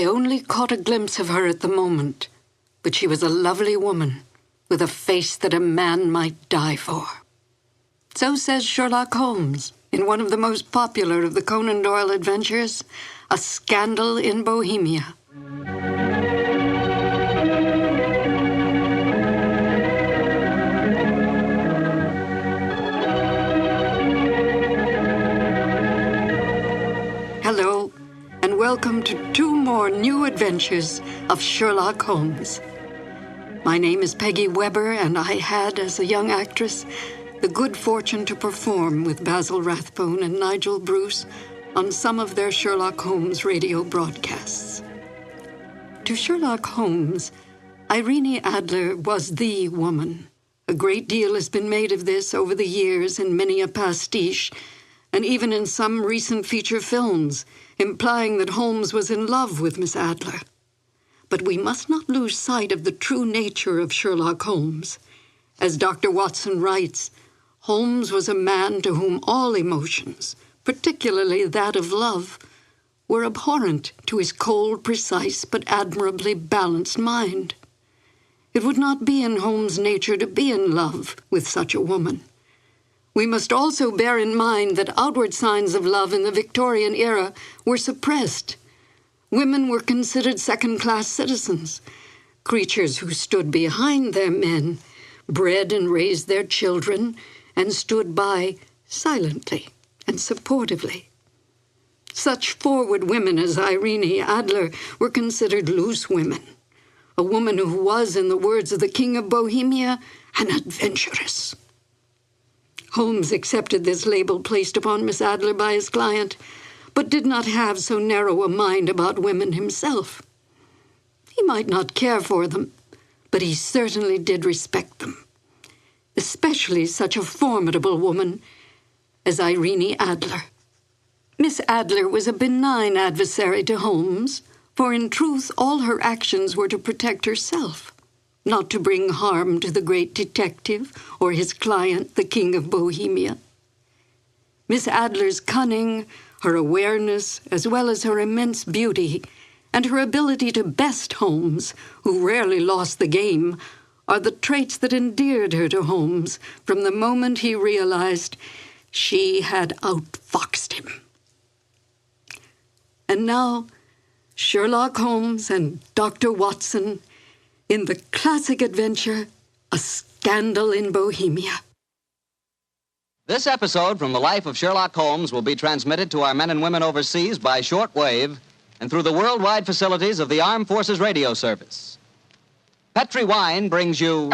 I only caught a glimpse of her at the moment, but she was a lovely woman with a face that a man might die for. So says Sherlock Holmes in one of the most popular of the Conan Doyle adventures, A Scandal in Bohemia. Hello, and welcome to 2 more new adventures of Sherlock Holmes. My name is Peggy Weber, and I had, as a young actress, the good fortune to perform with Basil Rathbone and Nigel Bruce on some of their Sherlock Holmes radio broadcasts. To Sherlock Holmes, Irene Adler was the woman. A great deal has been made of this over the years in many a pastiche, and even in some recent feature films, implying that Holmes was in love with Miss Adler. But we must not lose sight of the true nature of Sherlock Holmes. As Dr. Watson writes, Holmes was a man to whom all emotions, particularly that of love, were abhorrent to his cold, precise, but admirably balanced mind. It would not be in Holmes' nature to be in love with such a woman. We must also bear in mind that outward signs of love in the Victorian era were suppressed. Women were considered second-class citizens, creatures who stood behind their men, bred and raised their children, and stood by silently and supportively. Such forward women as Irene Adler were considered loose women, a woman who was, in the words of the King of Bohemia, an adventuress. Holmes accepted this label placed upon Miss Adler by his client, but did not have so narrow a mind about women himself. He might not care for them, but he certainly did respect them, especially such a formidable woman as Irene Adler. Miss Adler was a benign adversary to Holmes, for in truth all her actions were to protect herself, not to bring harm to the great detective or his client, the King of Bohemia. Miss Adler's cunning, her awareness, as well as her immense beauty, and her ability to best Holmes, who rarely lost the game, are the traits that endeared her to Holmes from the moment he realized she had outfoxed him. And now, Sherlock Holmes and Dr. Watson in the classic adventure, A Scandal in Bohemia. This episode from the life of Sherlock Holmes will be transmitted to our men and women overseas by shortwave and through the worldwide facilities of the Armed Forces Radio Service. Petri Wine brings you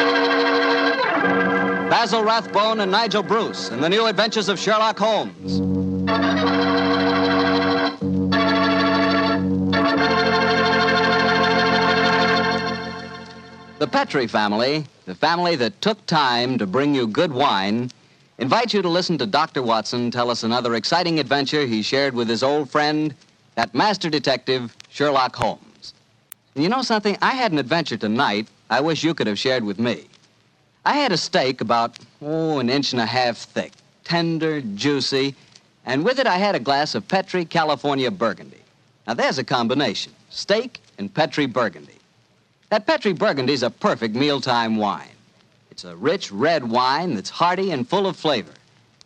Basil Rathbone and Nigel Bruce in the new adventures of Sherlock Holmes. The Petri family, the family that took time to bring you good wine, invites you to listen to Dr. Watson tell us another exciting adventure he shared with his old friend, that master detective, Sherlock Holmes. And you know something? I had an adventure tonight I wish you could have shared with me. I had a steak about, 1.5 inches thick, tender, juicy, and with it I had a glass of Petri California Burgundy. Now there's a combination, steak and Petri Burgundy. That Petri Burgundy's a perfect mealtime wine. It's a rich red wine that's hearty and full of flavor.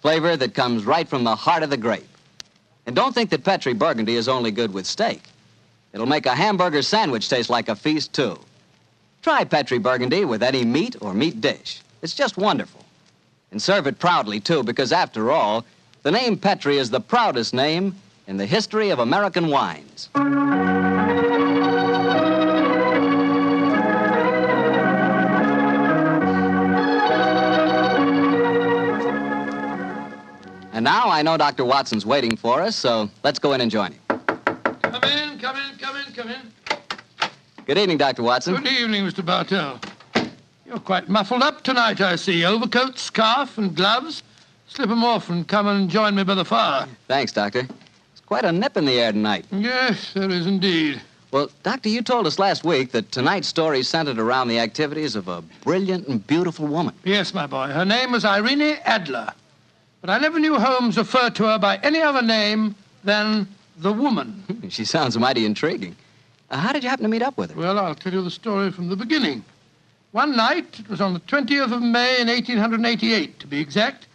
Flavor that comes right from the heart of the grape. And don't think that Petri Burgundy is only good with steak. It'll make a hamburger sandwich taste like a feast, too. Try Petri Burgundy with any meat or meat dish. It's just wonderful. And serve it proudly, too, because after all, the name Petri is the proudest name in the history of American wines. And now I know Dr. Watson's waiting for us, so let's go in and join him. Come in, come in, come in, come in. Good evening, Dr. Watson. Good evening, Mr. Bartell. You're quite muffled up tonight, I see. Overcoat, scarf, and gloves. Slip 'em off and come and join me by the fire. Thanks, Doctor. It's quite a nip in the air tonight. Yes, there is indeed. Well, Doctor, you told us last week that tonight's story centered around the activities of a brilliant and beautiful woman. Yes, my boy. Her name was Irene Adler. But I never knew Holmes refer to her by any other name than the woman. She sounds mighty intriguing. How did you happen to meet up with her? Well, I'll tell you the story from the beginning. One night, it was on the 20th of May in 1888, to be exact,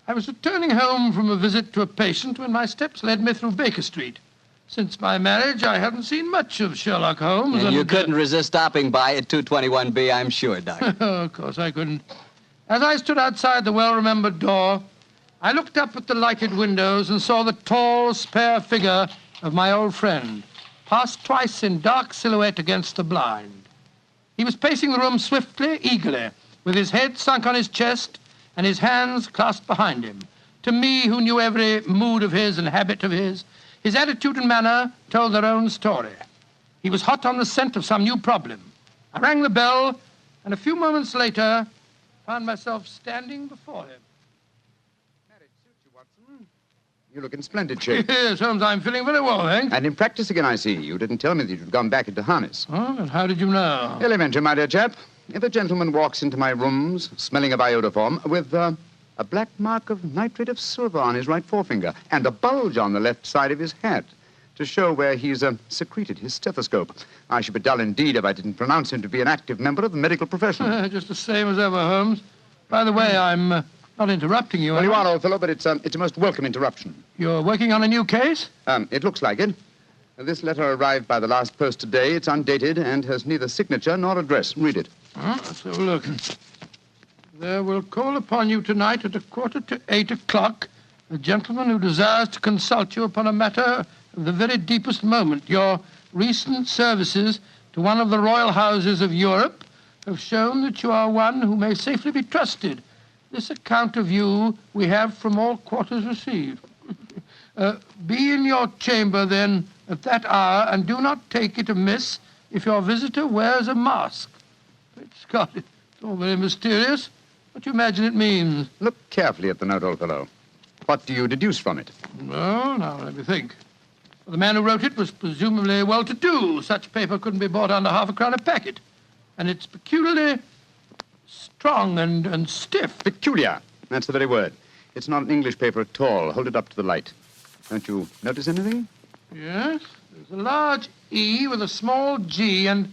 I was returning home from a visit to a patient when my steps led me through Baker Street. Since my marriage, I hadn't seen much of Sherlock Holmes. And you couldn't resist stopping by at 221B, I'm sure, Doctor. Of course I couldn't. As I stood outside the well-remembered door, I looked up at the lighted windows and saw the tall, spare figure of my old friend, pass twice in dark silhouette against the blind. He was pacing the room swiftly, eagerly, with his head sunk on his chest and his hands clasped behind him. To me, who knew every mood of his and habit of his attitude and manner told their own story. He was hot on the scent of some new problem. I rang the bell, and a few moments later, found myself standing before him. Marriage suits you, Watson. You look in splendid shape. Yes, Holmes, I'm feeling very well, thanks. And in practice again, I see. You didn't tell me that you'd gone back into harness. Oh, and how did you know? Elementary, my dear chap. If a gentleman walks into my rooms smelling of iodoform with a black mark of nitrate of silver on his right forefinger and a bulge on the left side of his hat to show where he's secreted his stethoscope, I should be dull indeed if I didn't pronounce him to be an active member of the medical profession. Just the same as ever, Holmes. By the way, I'm not interrupting you. Well, you are, old fellow, but it's a most welcome interruption. You're working on a new case? It looks like it. This letter arrived by the last post today. It's undated and has neither signature nor address. Read it. Let's have a look. There will call upon you tonight at 7:45 a gentleman who desires to consult you upon a matter of the very deepest moment. Your recent services to one of the royal houses of Europe have shown that you are one who may safely be trusted. This account of you we have from all quarters received. Be in your chamber, then, at that hour, and do not take it amiss if your visitor wears a mask. Great Scott, it's all very mysterious. What do you imagine it means? Look carefully at the note, old fellow. What do you deduce from it? Well, now, let me think. Well, the man who wrote it was presumably well-to-do. Such paper couldn't be bought under half a crown a packet. And it's peculiarly strong and stiff. Peculiar. That's the very word. It's not an English paper at all. Hold it up to the light. Don't you notice anything? Yes. There's a large E with a small G and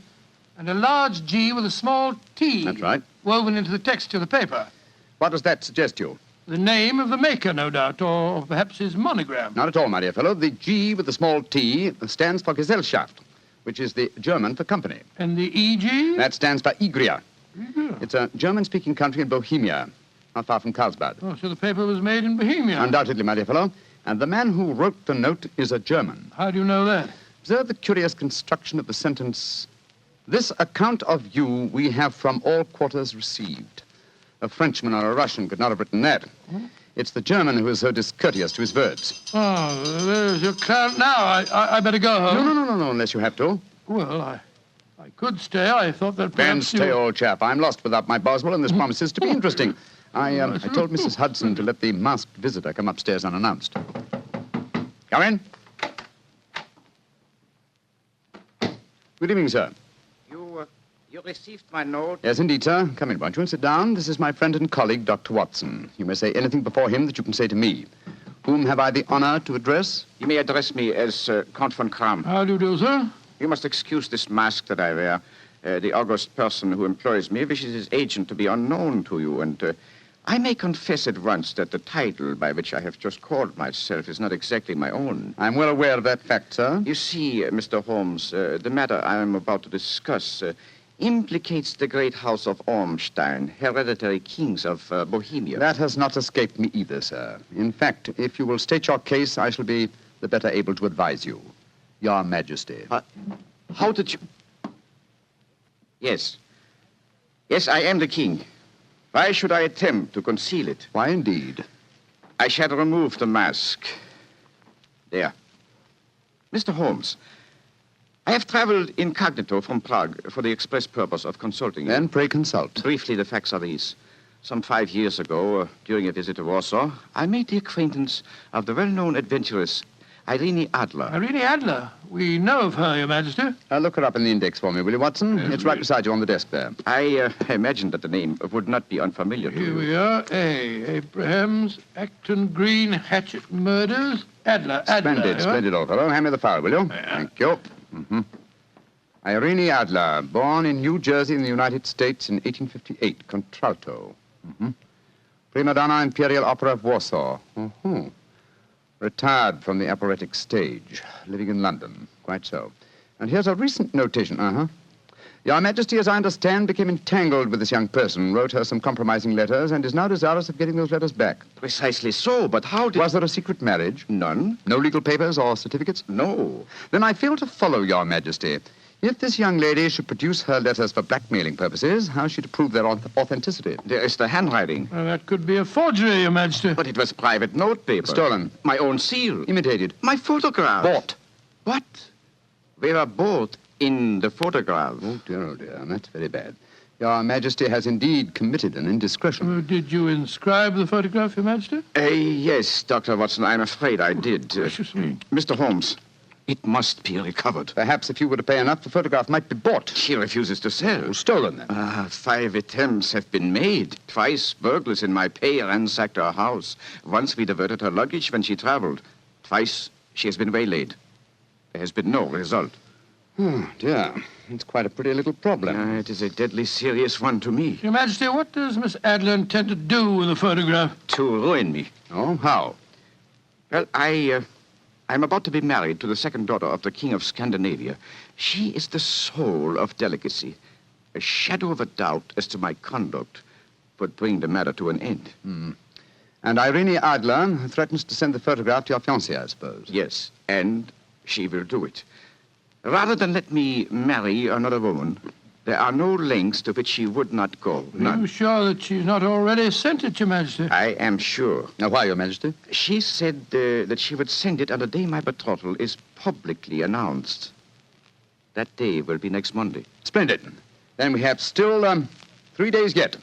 a large G with a small T. That's right. Woven into the texture of the paper. What does that suggest to you? The name of the maker, no doubt, or perhaps his monogram. Not at all, my dear fellow. The G with the small T stands for Gesellschaft, which is the German for company. And the EG? That stands for Igria. It's a German-speaking country in Bohemia, not far from Carlsbad. Oh, so the paper was made in Bohemia? Undoubtedly, my dear fellow. And the man who wrote the note is a German. How do you know that? Observe the curious construction of the sentence. This account of you we have from all quarters received. A Frenchman or a Russian could not have written that. It's the German who is so discourteous to his verbs. Oh, there's your client now. I better go home. No, unless you have to. Well, I could stay. I thought that Then perhaps stay, old chap. I'm lost without my Boswell, and this promises to be interesting. I told Mrs. Hudson to let the masked visitor come upstairs unannounced. Come in. Good evening, sir. You received my note? Yes, indeed, sir. Come in, won't you, and sit down. This is my friend and colleague, Dr. Watson. You may say anything before him that you can say to me. Whom have I the honor to address? You may address me as Count von Kram. How do you do, sir? You must excuse this mask that I wear. The august person who employs me wishes his agent to be unknown to you, and I may confess at once that the title by which I have just called myself is not exactly my own. I'm well aware of that fact, sir. You see, Mr. Holmes, the matter I am about to discuss implicates the great house of Ormstein, hereditary kings of Bohemia. That has not escaped me either, sir. In fact, if you will state your case, I shall be the better able to advise you. Your Majesty. How did you... Yes. Yes, I am the king. Why should I attempt to conceal it? Why, indeed? I shall remove the mask. There. Mr. Holmes, I have traveled incognito from Prague for the express purpose of consulting you. Then pray consult. Briefly, the facts are these. Some 5 years ago, during a visit to Warsaw, I made the acquaintance of the well-known adventuress Irene Adler. Irene Adler. We know of her, Your Majesty. Look her up in the index for me, will you, Watson? Yes, it's right beside you on the desk there. I imagined that the name would not be unfamiliar to Here you. we are. Abrahams, Acton Green, Hatchet Murders. Adler. Splendid, Here we are. splendid, old fellow. Hand me the file, will you? Yeah. Thank you. Mm-hmm. Irene Adler, born in New Jersey in the United States in 1858, contralto. Prima donna Imperial Opera of Warsaw. Retired from the operatic stage, living in London. Quite so. And here's a recent notation. Your Majesty, as I understand, became entangled with this young person, wrote her some compromising letters, and is now desirous of getting those letters back. Precisely so, but how did... Was there a secret marriage? None. No legal papers or certificates? No. Then I fail to follow, Your Majesty. If this young lady should produce her letters for blackmailing purposes, how is she to prove their authenticity? There is the handwriting. Well, that could be a forgery, Your Majesty. But it was private notepaper. Stolen. My own seal. Imitated. My photograph. Bought. What? We were both in the photograph. Oh, dear. That's very bad. Your Majesty has indeed committed an indiscretion. Did you inscribe the photograph, Your Majesty? Yes, Dr. Watson, I'm afraid I did. Gracious me. Mr. Holmes, it must be recovered. Perhaps if you were to pay enough, the photograph might be bought. She refuses to sell. Stolen, then. 5 attempts have been made. Twice burglars in my pay ransacked her house. Once we diverted her luggage when she traveled. Twice she has been waylaid. There has been no result. Oh, dear. It's quite a pretty little problem. It is a deadly serious one to me. Your Majesty, what does Miss Adler intend to do with the photograph? To ruin me. Oh, how? Well, I'm about to be married to the second daughter of the King of Scandinavia. She is the soul of delicacy. A shadow of a doubt as to my conduct would bring the matter to an end. And Irene Adler threatens to send the photograph to your fiancé, I suppose. Yes, and she will do it. Rather than let me marry another woman, there are no lengths to which she would not go. Are you sure that she's not already sent it, Your Majesty? I am sure. Now, why, Your Majesty? She said that she would send it on the day my betrothal is publicly announced. That day will be next Monday. Splendid. Then we have still 3 days yet.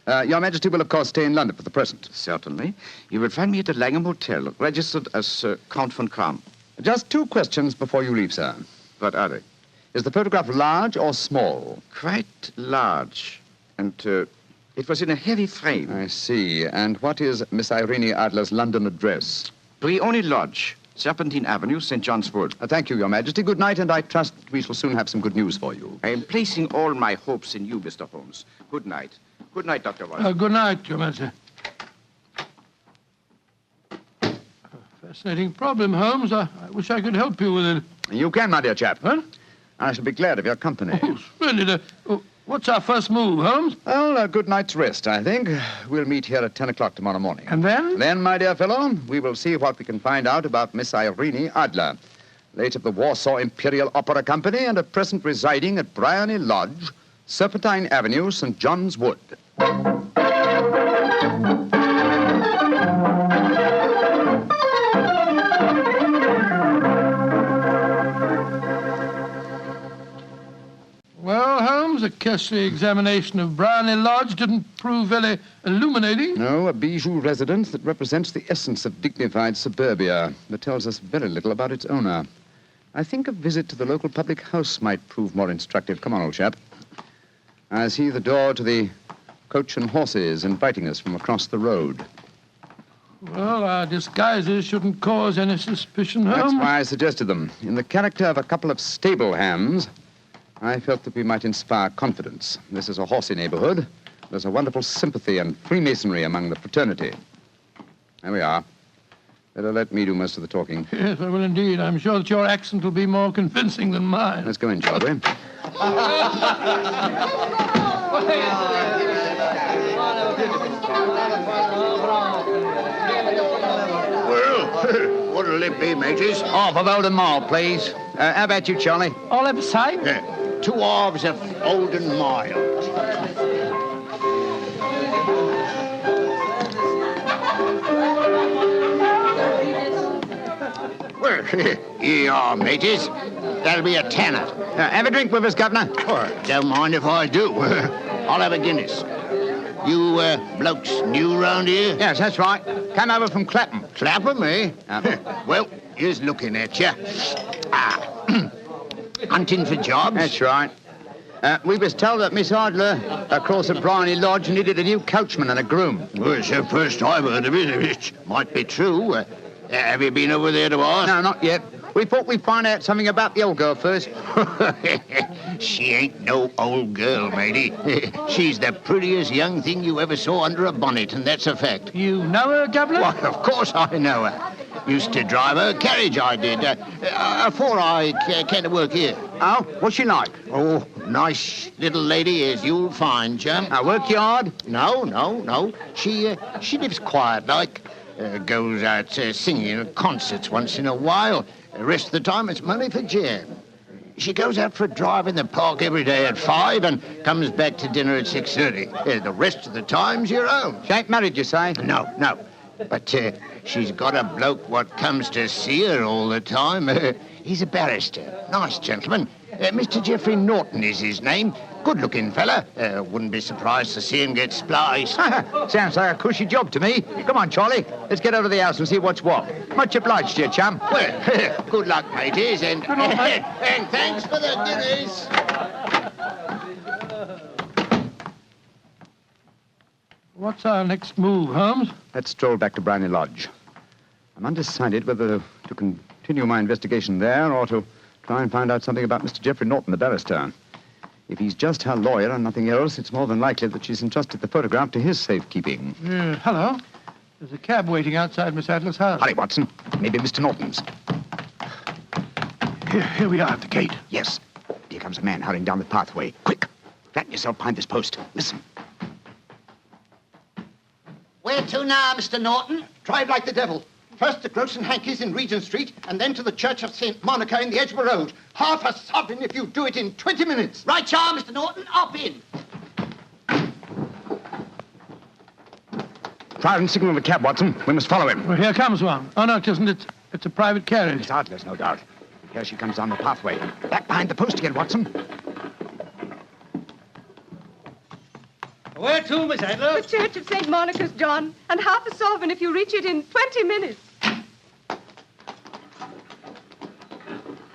Your Majesty will, of course, stay in London for the present. Certainly. You will find me at the Langham Hotel, registered as Count von Kram. Just 2 questions before you leave, sir. What are they? Is the photograph large or small? Quite large. And it was in a heavy frame. I see. And what is Miss Irene Adler's London address? Brioni Lodge, Serpentine Avenue, St. John's Wood. Thank you, Your Majesty. Good night, and I trust we shall soon have some good news for you. I am placing all my hopes in you, Mr. Holmes. Good night. Good night, Dr. Watson. Good night, Your Majesty. Fascinating problem, Holmes. I wish I could help you with it. You can, my dear chap. Huh? I shall be glad of your company. Oh, splendid. What's our first move, Holmes? Well, a good night's rest, I think. We'll meet here at 10 o'clock tomorrow morning. And then? Then, my dear fellow, we will see what we can find out about Miss Irene Adler, late of the Warsaw Imperial Opera Company and at present residing at Briony Lodge, Serpentine Avenue, St. John's Wood. Well, Holmes, a cursory examination of Briony Lodge didn't prove very illuminating. No, a bijou residence that represents the essence of dignified suburbia, but tells us very little about its owner. I think a visit to the local public house might prove more instructive. Come on, old chap. I see the door to the Coach and Horses inviting us from across the road. Well, our disguises shouldn't cause any suspicion, Holmes. That's why I suggested them. In the character of a couple of stable hands, I felt that we might inspire confidence. This is a horsey neighborhood. There's a wonderful sympathy and Freemasonry among the fraternity. There we are. Better let me do most of the talking. Yes, I will indeed. I'm sure that your accent will be more convincing than mine. Let's go in, shall we? Well, what'll it be, mateys? Half of Oldham Mile, please. How about you, Charlie? All ever say? Yeah, 2 halves of Oldham Mile. Well, here you are, mateys. That'll be a tenner. Have a drink with us, Governor. Oh, don't mind if I do. I'll have a Guinness. You blokes new round here? Yes, that's right. Came over from Clapham. Clapham, eh? Well, here's looking at you. Hunting for jobs? That's right. We was told that Miss Adler across at Briony Lodge needed a new coachman and a groom. Well, it's the first I've heard of it. It might be true. Have you been over there to ask? No, not yet. We thought we'd find out something about the old girl first. She ain't no old girl, matey. She's the prettiest young thing you ever saw under a bonnet, and that's a fact. You know her, Governor? Why, of course I know her. Used to drive her carriage, I did, before I came to work here. Oh, what's she like? Oh, nice little lady, as you'll find, chum. Work hard? No. She lives quiet, like. Goes out singing at concerts once in a while. The rest of the time, it's money for jam. She goes out for a drive in the park every day at 5 and comes back to dinner at 6:30. The rest of the time's your own. She ain't married, you say? No. But she's got a bloke what comes to see her all the time. He's a barrister. Nice gentleman. Mr. Geoffrey Norton is his name. Good-looking fella. Wouldn't be surprised to see him get spliced. Sounds like a cushy job to me. Come on, Charlie. Let's get over to the house and see what's what. Much obliged to you, chum. Well, good luck, mateys, and thanks for the dinners. What's our next move, Holmes? Let's stroll back to Briny Lodge. I'm undecided whether to continue my investigation there or to try and find out something about Mr. Geoffrey Norton, the barrister. If he's just her lawyer and nothing else, it's more than likely that she's entrusted the photograph to his safekeeping. Hello. There's a cab waiting outside Miss Adler's house. Hurry, Watson. Maybe Mr. Norton's. Here we are at the gate. Yes. Here comes a man hurrying down the pathway. Quick. Flatten yourself behind this post. Listen. Where to now, Mr. Norton? Drive like the devil. First to Gross and Hankey's in Regent Street, and then to the Church of St. Monica in the Edgware Road. Half a sovereign if you do it in 20 minutes. Right, y'all, Mr. Norton. Up in. Try and signal the cab, Watson. We must follow him. Well, here comes one. Oh, no, it isn't. It's a private carriage. Miss Adler's, no doubt. Here she comes down the pathway. Back behind the post again, Watson. Where to, Miss Adler? The Church of St. Monica's, John, and half a sovereign if you reach it in 20 minutes.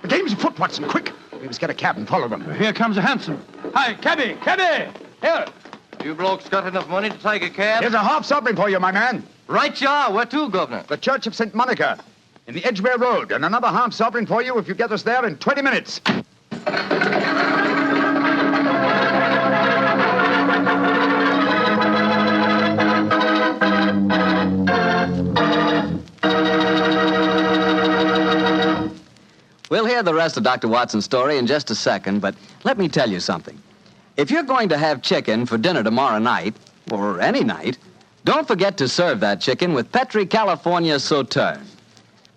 The game's afoot, Watson. Quick. We must get a cab and follow them. Here comes a hansom. Hi, cabby! Here! You blokes got enough money to take a cab? Here's a half sovereign for you, my man. Right, you are. Where to, Governor? The Church of St. Monica in the Edgware Road, and another half sovereign for you if you get us there in 20 minutes. We'll hear the rest of Dr. Watson's story in just a second, but let me tell you something. If you're going to have chicken for dinner tomorrow night, or any night, don't forget to serve that chicken with Petri California Sauterne.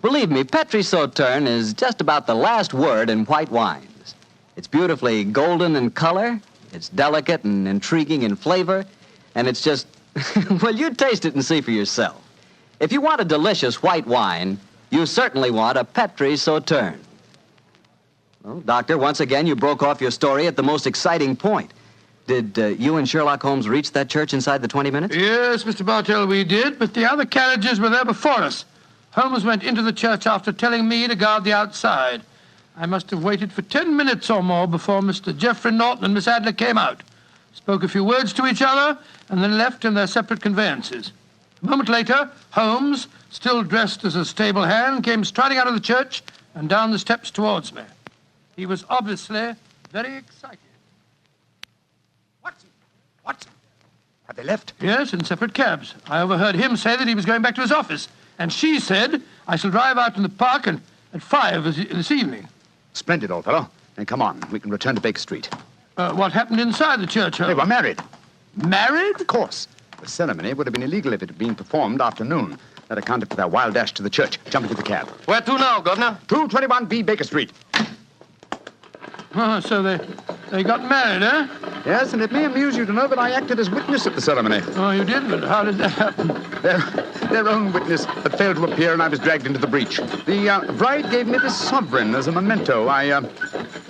Believe me, Petri Sauterne is just about the last word in white wines. It's beautifully golden in color, it's delicate and intriguing in flavor, and it's just, well, you taste it and see for yourself. If you want a delicious white wine, you certainly want a Petri Sauterne. Well, Doctor, once again, you broke off your story at the most exciting point. Did you and Sherlock Holmes reach that church inside the 20 minutes? Yes, Mr. Bartell, we did, but the other carriages were there before us. Holmes went into the church after telling me to guard the outside. I must have waited for 10 minutes or more before Mr. Geoffrey Norton and Miss Adler came out, spoke a few words to each other, and then left in their separate conveyances. A moment later, Holmes, still dressed as a stable hand, came striding out of the church and down the steps towards me. He was obviously very excited. Watson. Have they left? Yes, in separate cabs. I overheard him say that he was going back to his office. And she said, I shall drive out in the park at 5 this evening. Splendid, old fellow. Then come on. We can return to Baker Street. What happened inside the church, Holmes? They were married. Married? Of course. The ceremony would have been illegal if it had been performed after noon. That accounted for their wild dash to the church. Jump into the cab. Where to now, Governor? 221B Baker Street. Oh, so they got married, eh? Yes, and it may amuse you to know that I acted as witness at the ceremony. Oh, you did? But how did that happen? Their own witness had failed to appear, and I was dragged into the breach. The bride gave me this sovereign as a memento. I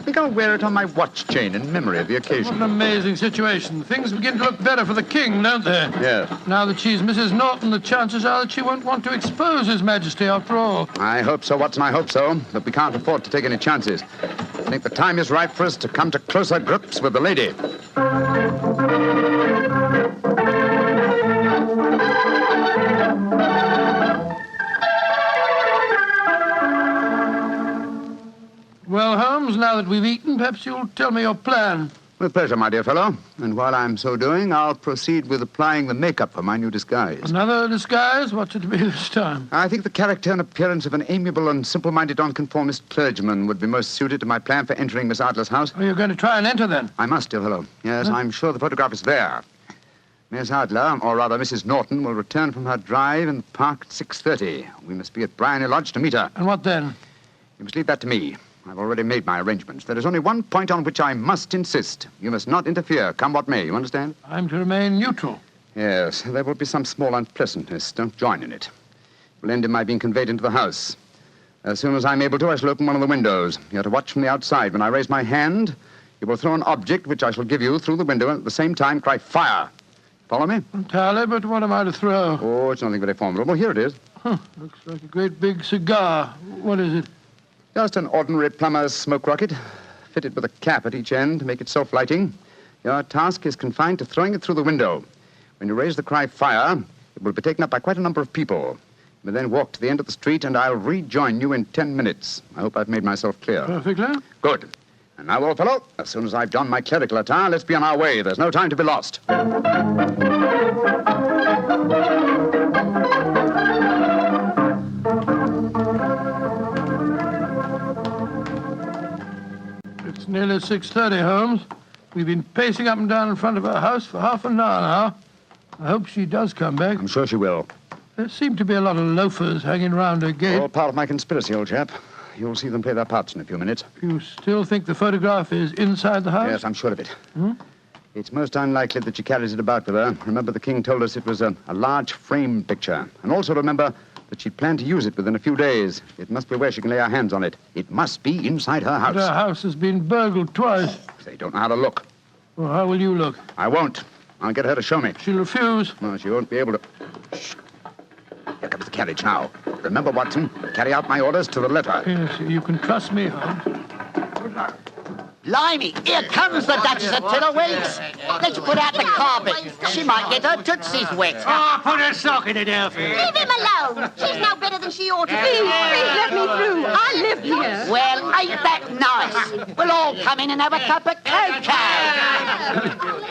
think I'll wear it on my watch chain in memory of the occasion. What an amazing situation. Things begin to look better for the king, don't they? Yes. Now that she's Mrs. Norton, the chances are that she won't want to expose His Majesty after all. I hope so, Watson, I hope so. But we can't afford to take any chances. I think the time is right for us to come to closer grips with the lady. now that we've eaten, perhaps you'll tell me your plan. With pleasure, my dear fellow. And while I'm so doing, I'll proceed with applying the makeup for my new disguise. Another disguise? What's it to be this time? I think the character and appearance of an amiable and simple-minded nonconformist clergyman would be most suited to my plan for entering Miss Adler's house. Are you going to try and enter, then? I must, dear fellow. Yes, I'm sure the photograph is there. Miss Adler, or rather Mrs. Norton, will return from her drive in the park at 6:30. We must be at Bryony Lodge to meet her. And what then? You must leave that to me. I've already made my arrangements. There is only one point on which I must insist. You must not interfere, come what may. You understand? I'm to remain neutral. Yes, there will be some small unpleasantness. Don't join in it. It will end in my being conveyed into the house. As soon as I'm able to, I shall open one of the windows. You're to watch from the outside. When I raise my hand, you will throw an object which I shall give you through the window and at the same time cry, fire. Follow me? Entirely, but what am I to throw? Oh, it's nothing very formidable. Here it is. Looks like a great big cigar. What is it? Just an ordinary plumber's smoke rocket, fitted with a cap at each end to make it self-lighting. Your task is confined to throwing it through the window. When you raise the cry, fire, it will be taken up by quite a number of people. You may then walk to the end of the street, and I'll rejoin you in 10 minutes. I hope I've made myself clear. Perfectly. Good. And now, old fellow, as soon as I've donned my clerical attire, let's be on our way. There's no time to be lost. It's nearly 6:30, Holmes. We've been pacing up and down in front of her house for half an hour now. I hope she does come back. I'm sure she will. There seem to be a lot of loafers hanging round her gate. All part of my conspiracy, old chap. You'll see them play their parts in a few minutes. You still think the photograph is inside the house? Yes, I'm sure of it. It's most unlikely that she carries it about with her. Remember, the king told us it was a large frame picture. And also remember that she'd planned to use it within a few days. It must be where she can lay her hands on it. It must be inside her house. But her house has been burgled twice. They don't know how to look. Well, how will you look? I won't. I'll get her to show me. She'll refuse. No, she won't be able to. Shh. Here comes the carriage now. Remember, Watson, carry out my orders to the letter. Yes, you can trust me, Holmes. Good luck. Blimey, here comes the Duchess of Tiddleweeds. Let's put out the carpet. She might get her tootsies wet. Oh, put a sock in it, Elfie. Leave him alone. She's no better than she ought to Please, be. please let me through. I live here. Well, ain't that nice? We'll all come in and have a cup of cocoa.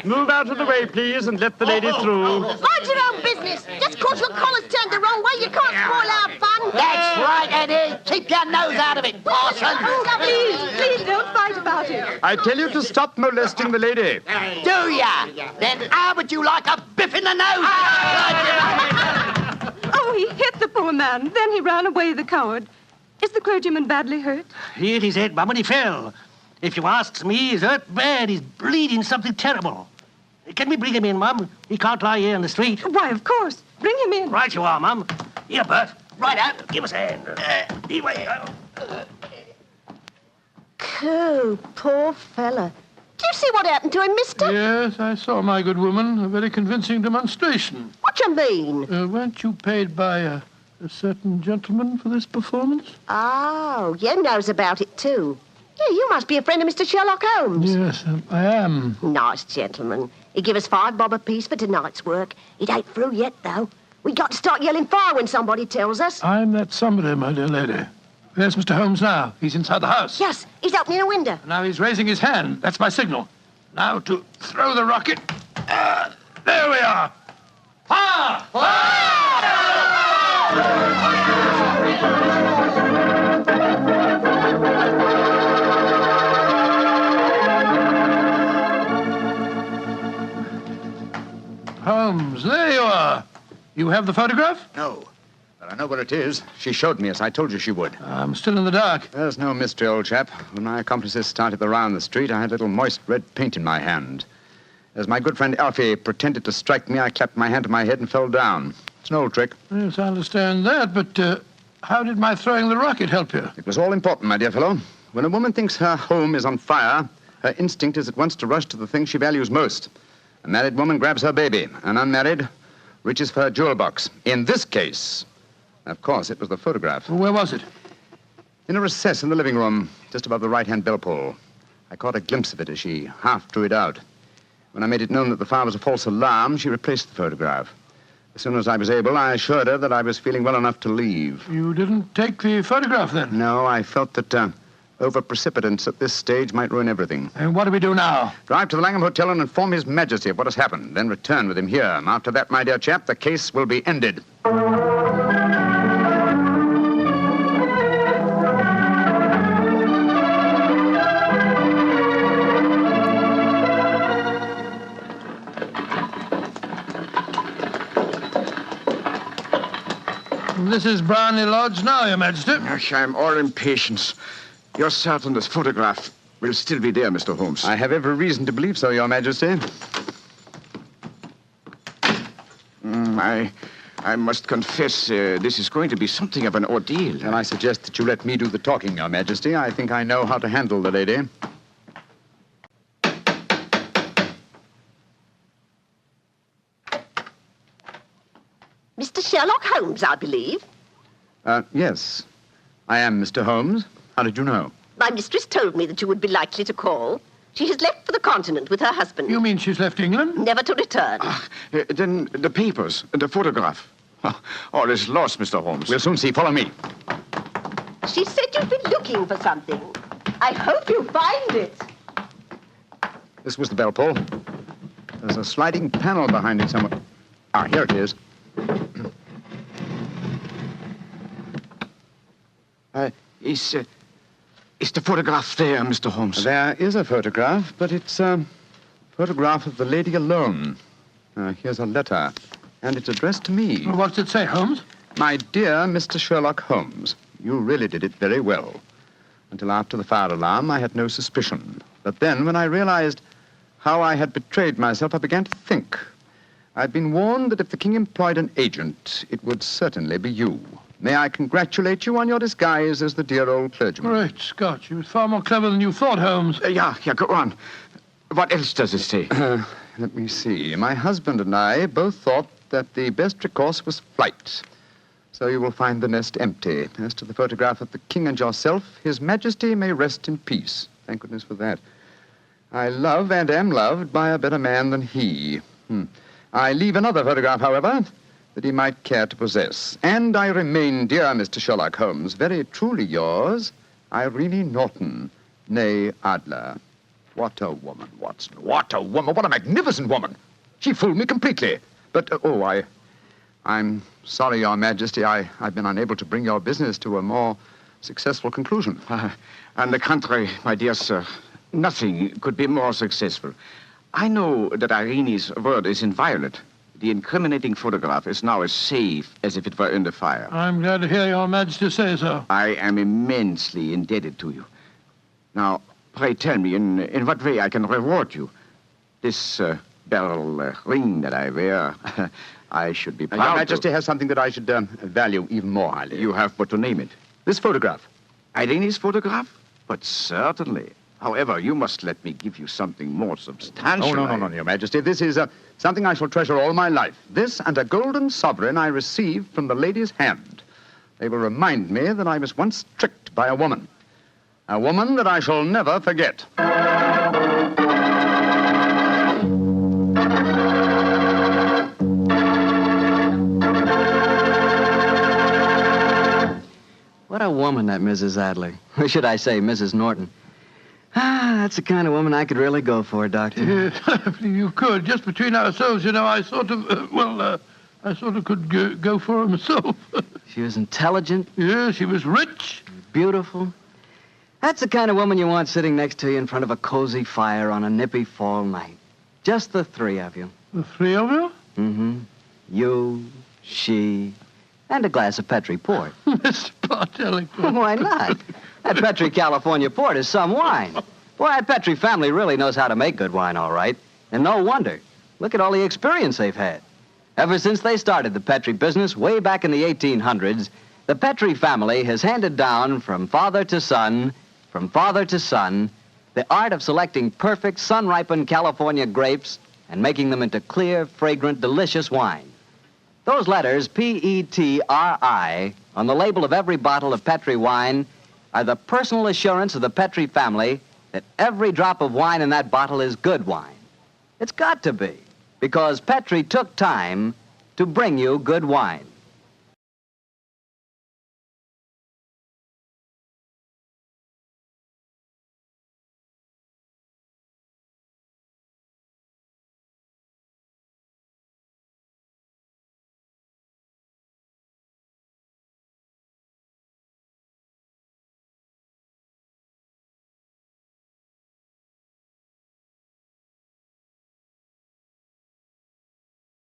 Move out of the way, please, and let the lady through. Mind your own business. Just 'cause your collar's turned the wrong way, you can't spoil our fun. That's right, Eddie. Keep your nose out of it, parson. Please, please don't fight about it. I tell you to stop molesting the lady. Do ya? Then how would you like a biff in the nose? Oh, he hit the poor man. Then he ran away, the coward. Is the clergyman badly hurt? He hit his head, Mum, when he fell. If you asks me, he's hurt bad. He's bleeding something terrible. Can we bring him in, Mum? He can't lie here in the street. Why, of course. Bring him in. Right you are, Mum. Here, Bert. Right out. Give us a hand. Anyway. Coo, poor fella. Do you see what happened to him, mister? Yes, I saw, my good woman. A very convincing demonstration. What you mean? Weren't you paid by a certain gentleman for this performance? Oh, you knows about it, too. Yeah, you must be a friend of Mr. Sherlock Holmes. Yes, I am. Nice gentleman. He give us $5 apiece for tonight's work. It ain't through yet, though. We got to start yelling fire when somebody tells us. I'm that somebody, my dear lady. There's Mr. Holmes now. He's inside the house. Yes, he's opening a window. Now he's raising his hand. That's my signal. Now to throw the rocket. There we are. Fire! Holmes, there you are. You have the photograph? No, but I know where it is. She showed me, as I told you she would. I'm still in the dark. There's no mystery, old chap. When my accomplices started the round the street, I had a little moist red paint in my hand. As my good friend Alfie pretended to strike me, I clapped my hand to my head and fell down. It's an old trick. Yes, I understand that, but how did my throwing the rocket help you? It was all important, my dear fellow. When a woman thinks her home is on fire, her instinct is at once to rush to the thing she values most. A married woman grabs her baby. An unmarried reaches for her jewel box. In this case, of course, it was the photograph. Where was it? In a recess in the living room, just above the right-hand bell pull. I caught a glimpse of it as she half drew it out. When I made it known that the fire was a false alarm, she replaced the photograph. As soon as I was able, I assured her that I was feeling well enough to leave. You didn't take the photograph, then? No, I felt that the Over-precipitance at this stage might ruin everything. And what do we do now? Drive to the Langham Hotel and inform His Majesty of what has happened. Then return with him here. After that, my dear chap, the case will be ended. This is Brownlee Lodge now, Your Majesty. I'm all impatience. You're certain this photograph will still be there, Mr. Holmes? I have every reason to believe so, Your Majesty. I must confess, this is going to be something of an ordeal. And I suggest that you let me do the talking, Your Majesty. I think I know how to handle the lady. Mr. Sherlock Holmes, I believe. Yes. I am Mr. Holmes. How did you know? My mistress told me that you would be likely to call. She has left for the continent with her husband. You mean she's left England? Never to return. Then the papers, the photograph. All is lost, Mr. Holmes. We'll soon see. Follow me. She said you'd been looking for something. I hope you find it. This was the bell pull. There's a sliding panel behind it somewhere. Ah, here it is. Is the photograph there, Mr. Holmes? There is a photograph, but it's a photograph of the lady alone. Here's a letter, and it's addressed to me. Well, what's it say, Holmes? My dear Mr. Sherlock Holmes, you really did it very well. Until after the fire alarm, I had no suspicion. But then, when I realized how I had betrayed myself, I began to think. I'd been warned that if the king employed an agent, it would certainly be you. May I congratulate you on your disguise as the dear old clergyman? Great Scott, you was far more clever than you thought, Holmes. Yeah, go on. What else does it say? Let me see. My husband and I both thought that the best recourse was flight. So you will find the nest empty. As to the photograph of the king and yourself, His Majesty may rest in peace. Thank goodness for that. I love and am loved by a better man than he. I leave another photograph, however, that he might care to possess. And I remain, dear Mr. Sherlock Holmes, very truly yours, Irene Norton, née Adler. What a woman, Watson. What a woman. What a magnificent woman. She fooled me completely. But, I'm sorry, Your Majesty. I've been unable to bring your business to a more successful conclusion. On the contrary, my dear sir, nothing could be more successful. I know that Irene's word is inviolate. The incriminating photograph is now as safe as if it were in the fire. I'm glad to hear Your Majesty say so. I am immensely indebted to you. Now, pray tell me in what way I can reward you. This beryl ring that I wear, I should be proud Your Majesty has something that I should value even more highly. You have but to name it. This photograph. Irene's photograph? But certainly. However, you must let me give you something more substantial. Oh, no, Your Majesty. This is something I shall treasure all my life. This and a golden sovereign I received from the lady's hand. They will remind me that I was once tricked by a woman. A woman that I shall never forget. What a woman, that Mrs. Adler. Or should I say, Mrs. Norton. That's the kind of woman I could really go for, Doctor. Yes, you could. Just between ourselves, you know, I sort of could go for her myself. She was intelligent. Yeah, she was rich. Beautiful. That's the kind of woman you want sitting next to you in front of a cozy fire on a nippy fall night. Just the three of you. The three of you? Mm-hmm. You, she, and a glass of Petri port. Mr. Bartelli. Why not? That Petri California port is some wine. Boy, that Petri family really knows how to make good wine, all right. And no wonder. Look at all the experience they've had. Ever since they started the Petri business way back in the 1800s, the Petri family has handed down from father to son, the art of selecting perfect sun-ripened California grapes and making them into clear, fragrant, delicious wine. Those letters, P-E-T-R-I, on the label of every bottle of Petri wine are the personal assurance of the Petri family that every drop of wine in that bottle is good wine. It's got to be, because Petri took time to bring you good wine.